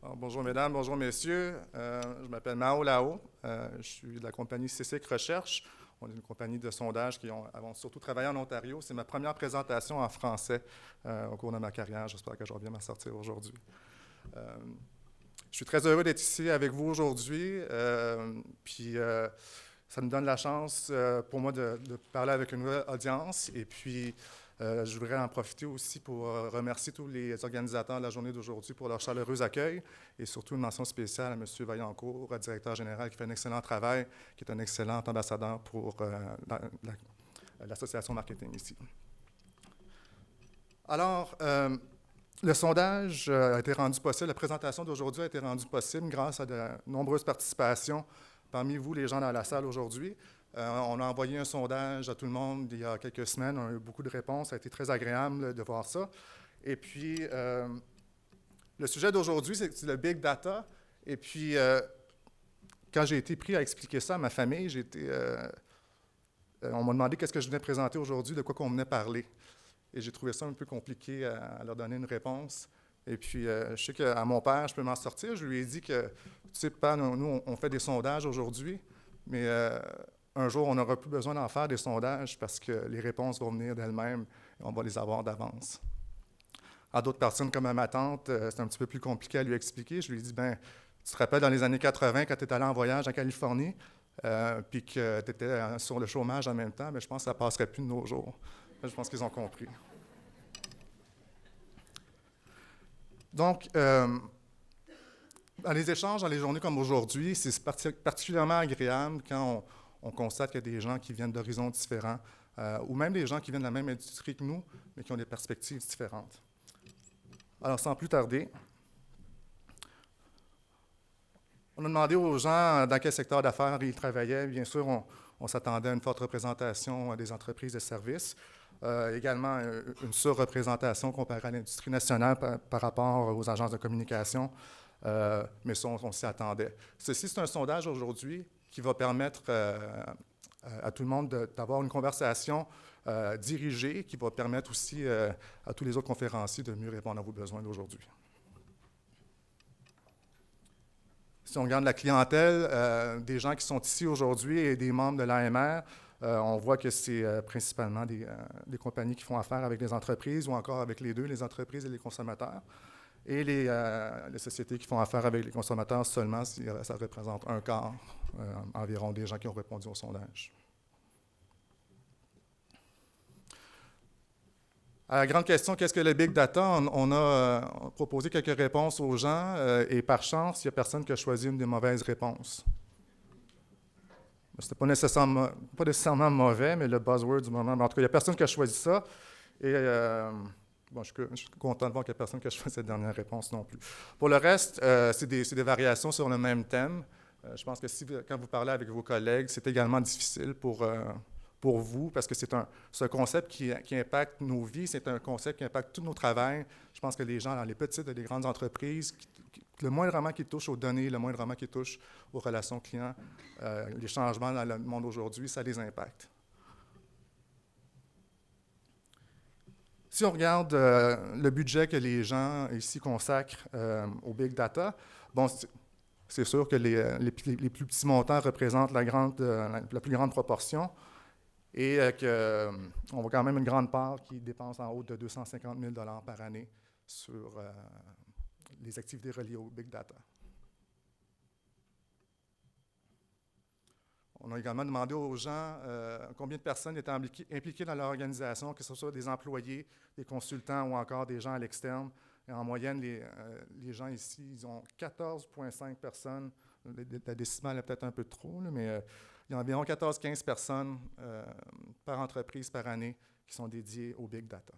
Alors, bonjour mesdames, bonjour messieurs. Je m'appelle Mao Lao. Je suis de la compagnie CICIC Recherche. On est une compagnie de sondage qui avons surtout travaillé en Ontario. C'est ma première présentation en français au cours de ma carrière. J'espère que je vais bien m'en sortir aujourd'hui. Je suis très heureux d'être ici avec vous aujourd'hui. Ça me donne la chance pour moi de parler avec une nouvelle audience. Et puis, je voudrais en profiter aussi pour remercier tous les organisateurs de la journée d'aujourd'hui pour leur chaleureux accueil et surtout une mention spéciale à M. Vaillancourt, directeur général, qui fait un excellent travail, qui est un excellent ambassadeur pour l'association marketing ici. Alors, le sondage a été rendu possible, la présentation d'aujourd'hui a été rendue possible grâce à de nombreuses participations parmi vous, les gens dans la salle aujourd'hui. On a envoyé un sondage à tout le monde il y a quelques semaines. On a eu beaucoup de réponses. Ça a été très agréable de voir ça. Et puis, le sujet d'aujourd'hui, c'est le big data. Et puis, quand j'ai été pris à expliquer ça à ma famille, on m'a demandé qu'est-ce que je venais présenter aujourd'hui, de quoi qu'on venait parler. Et j'ai trouvé ça un peu compliqué à leur donner une réponse. Et puis, je sais qu'à mon père, je peux m'en sortir. Je lui ai dit que, tu sais, papa, nous, on fait des sondages aujourd'hui, mais un jour, on n'aura plus besoin d'en faire des sondages parce que les réponses vont venir d'elles-mêmes et on va les avoir d'avance. À d'autres personnes, comme à ma tante, c'est un petit peu plus compliqué à lui expliquer. Je lui ai dit, ben, tu te rappelles dans les années 80, quand tu étais allé en voyage en Californie, puis que tu étais sur le chômage en même temps, mais je pense que ça ne passerait plus de nos jours. Je pense qu'ils ont compris. Donc, dans les échanges, dans les journées comme aujourd'hui, c'est particulièrement agréable quand on constate qu'il y a des gens qui viennent d'horizons différents, ou même des gens qui viennent de la même industrie que nous, mais qui ont des perspectives différentes. Alors, sans plus tarder, on a demandé aux gens dans quel secteur d'affaires ils travaillaient. Bien sûr, on s'attendait à une forte représentation des entreprises de services. Également, une surreprésentation comparée à l'industrie nationale par rapport aux agences de communication. Mais ça, on s'y attendait. Ceci, c'est un sondage aujourd'hui qui va permettre à tout le monde d'avoir une conversation dirigée, qui va permettre aussi à tous les autres conférenciers de mieux répondre à vos besoins d'aujourd'hui. Si on regarde la clientèle, des gens qui sont ici aujourd'hui et des membres de l'AMR, on voit que c'est principalement des compagnies qui font affaire avec des entreprises ou encore avec les deux, les entreprises et les consommateurs. Et les sociétés qui font affaire avec les consommateurs seulement, ça représente un quart environ des gens qui ont répondu au sondage. À la grande question, qu'est-ce que le big data? On a proposé quelques réponses aux gens et par chance, il n'y a personne qui a choisi une des mauvaises réponses. Ce n'était pas nécessairement mauvais, mais le buzzword du moment. Mais en tout cas, il n'y a personne qui a choisi ça. Et bon, je suis content de voir qu'il n'y a personne qui a choisi cette dernière réponse non plus. Pour le reste, c'est des variations sur le même thème. Je pense que quand vous parlez avec vos collègues, c'est également difficile pour vous, parce que c'est un concept qui impacte nos vies, c'est un concept qui impacte tout nos travails. Je pense que les gens dans les petites et les grandes entreprises, le moindrement qui touche aux données, le moindrement qui touche aux relations clients, les changements dans le monde aujourd'hui, ça les impacte. Si on regarde le budget que les gens ici consacrent au big data, bon, c'est sûr que les plus petits montants représentent la plus grande proportion. Et qu'on voit quand même une grande part qui dépense en haut de 250 000 $ par année sur les activités reliées au big data. On a également demandé aux gens combien de personnes étaient impliquées dans leur organisation, que ce soit des employés, des consultants ou encore des gens à l'externe. Et en moyenne, les gens ici, ils ont 14,5 personnes. La décimale est peut-être un peu trop, là, mais il y a environ 14-15 personnes par entreprise par année qui sont dédiées au big data.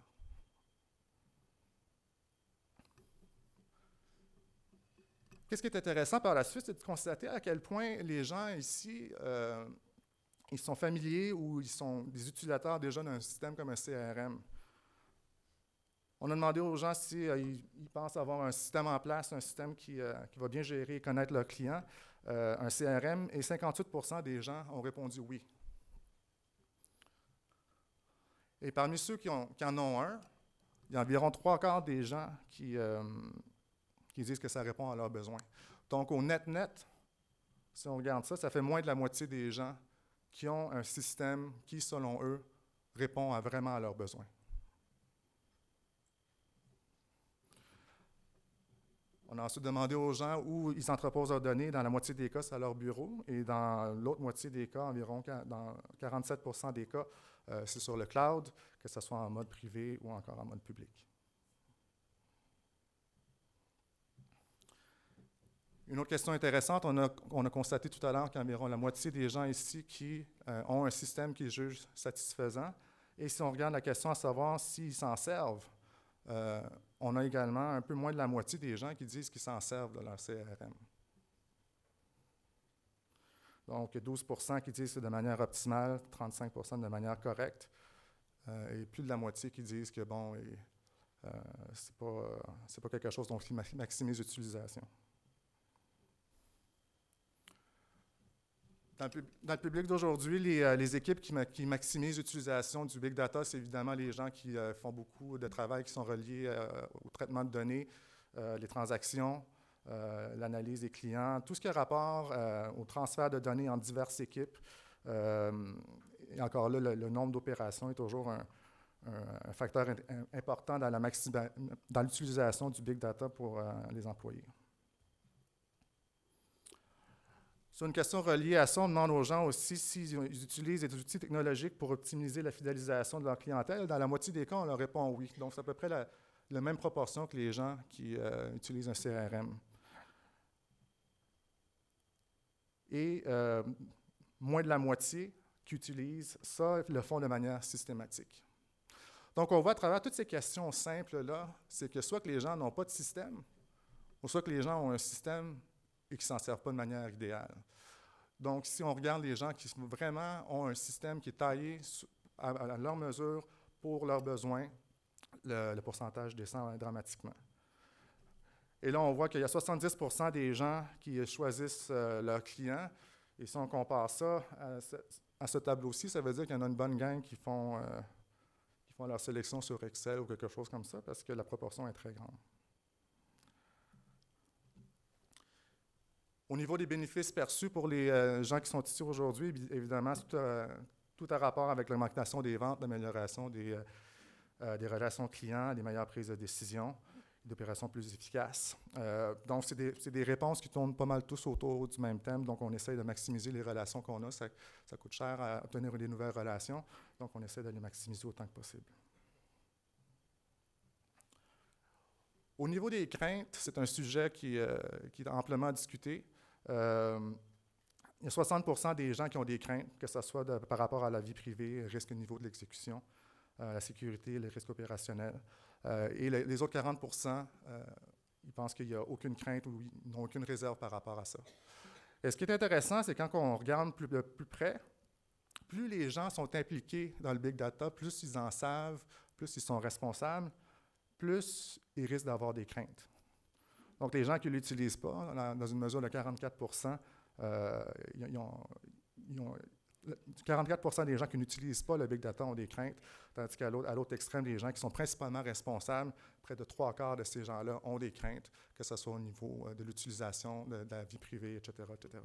Qu'est-ce qui est intéressant par la suite, c'est de constater à quel point les gens ici, ils sont familiers ou ils sont des utilisateurs déjà d'un système comme un CRM. On a demandé aux gens s'ils pensent avoir un système en place, un système qui va bien gérer et connaître leurs clients, un CRM, et 58% des gens ont répondu oui. Et parmi ceux qui en ont un, il y a environ 3/4 des gens qui qui disent que ça répond à leurs besoins. Donc, au net, si on regarde ça, ça fait moins de la moitié des gens qui ont un système qui, selon eux, répond vraiment à leurs besoins. On a ensuite demandé aux gens où ils entreposent leurs données. Dans la moitié des cas, c'est à leur bureau. Et dans l'autre moitié des cas, environ dans 47 % des cas, c'est sur le cloud, que ce soit en mode privé ou encore en mode public. Une autre question intéressante, on a constaté tout à l'heure qu'environ la moitié des gens ici qui ont un système qu'ils jugent satisfaisant. Et si on regarde la question à savoir s'ils s'en servent, on a également un peu moins de la moitié des gens qui disent qu'ils s'en servent de leur CRM. Donc, 12 % qui disent que c'est de manière optimale, 35 % de manière correcte, et plus de la moitié qui disent que, bon, c'est pas quelque chose dont ils maximisent l'utilisation. Dans le public d'aujourd'hui, les équipes qui maximisent l'utilisation du big data, c'est évidemment les gens qui font beaucoup de travail qui sont reliés au traitement de données, les transactions, l'analyse des clients, tout ce qui a rapport au transfert de données en diverses équipes. Et encore là, le nombre d'opérations est toujours un facteur important dans l'utilisation du big data pour les employés. Sur une question reliée à ça, on demande aux gens aussi s'ils utilisent des outils technologiques pour optimiser la fidélisation de leur clientèle. Dans la moitié des cas, on leur répond oui. Donc, c'est à peu près la même proportion que les gens qui utilisent un CRM. Et moins de la moitié qui utilisent ça le font de manière systématique. Donc, on voit à travers toutes ces questions simples-là, c'est que soit que les gens n'ont pas de système, ou soit que les gens ont un système et qui ne s'en servent pas de manière idéale. Donc, si on regarde les gens qui vraiment ont un système qui est taillé à leur mesure pour leurs besoins, le pourcentage descend dramatiquement. Et là, on voit qu'il y a 70 % des gens qui choisissent leurs clients. Et si on compare ça à ce tableau-ci, ça veut dire qu'il y en a une bonne gang qui font leur sélection sur Excel ou quelque chose comme ça, parce que la proportion est très grande. Au niveau des bénéfices perçus pour les gens qui sont ici aujourd'hui, évidemment, tout a rapport avec l'augmentation des ventes, l'amélioration des relations clients, des meilleures prises de décision, d'opérations plus efficaces. Donc, c'est des réponses qui tournent pas mal tous autour du même thème. Donc, on essaie de maximiser les relations qu'on a. Ça coûte cher à obtenir des nouvelles relations. Donc, on essaie de les maximiser autant que possible. Au niveau des craintes, c'est un sujet qui est amplement discuté. Il y a 60 % des gens qui ont des craintes, que ce soit par rapport à la vie privée, risque au niveau de l'exécution, la sécurité, les risques opérationnels. Et les autres 40 % ils pensent qu'il n'y a aucune crainte ou ils n'ont aucune réserve par rapport à ça. Et ce qui est intéressant, c'est quand on regarde de plus près, plus les gens sont impliqués dans le big data, plus ils en savent, plus ils sont responsables, plus ils risquent d'avoir des craintes. Donc, les gens qui ne l'utilisent pas, dans une mesure de 44 %, 44 % des gens qui n'utilisent pas le big data ont des craintes, tandis qu'à l'autre extrême, les gens qui sont principalement responsables, près de 3/4 de ces gens-là ont des craintes, que ce soit au niveau de l'utilisation de la vie privée, etc., etc.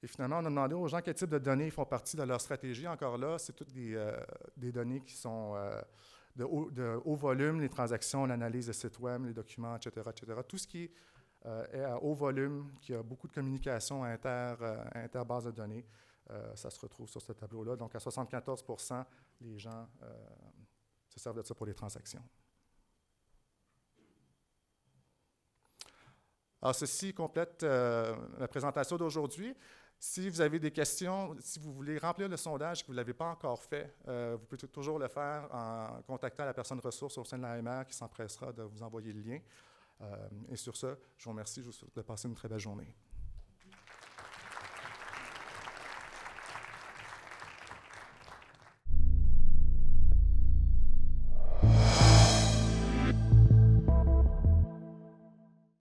Et finalement, on a demandé aux gens quel type de données font partie de leur stratégie. Encore là, c'est toutes des données qui sont de haut volume, les transactions, l'analyse de sites web, les documents, etc., etc. Tout ce qui est à haut volume, qui a beaucoup de communication inter-base de données, ça se retrouve sur ce tableau-là. Donc, à 74 % les gens se servent de ça pour les transactions. Alors, ceci complète la présentation d'aujourd'hui. Si vous avez des questions, si vous voulez remplir le sondage et que vous ne l'avez pas encore fait, vous pouvez toujours le faire en contactant la personne ressource au sein de l'AMR qui s'empressera de vous envoyer le lien. Et sur ce, je vous remercie. Je vous souhaite de passer une très belle journée.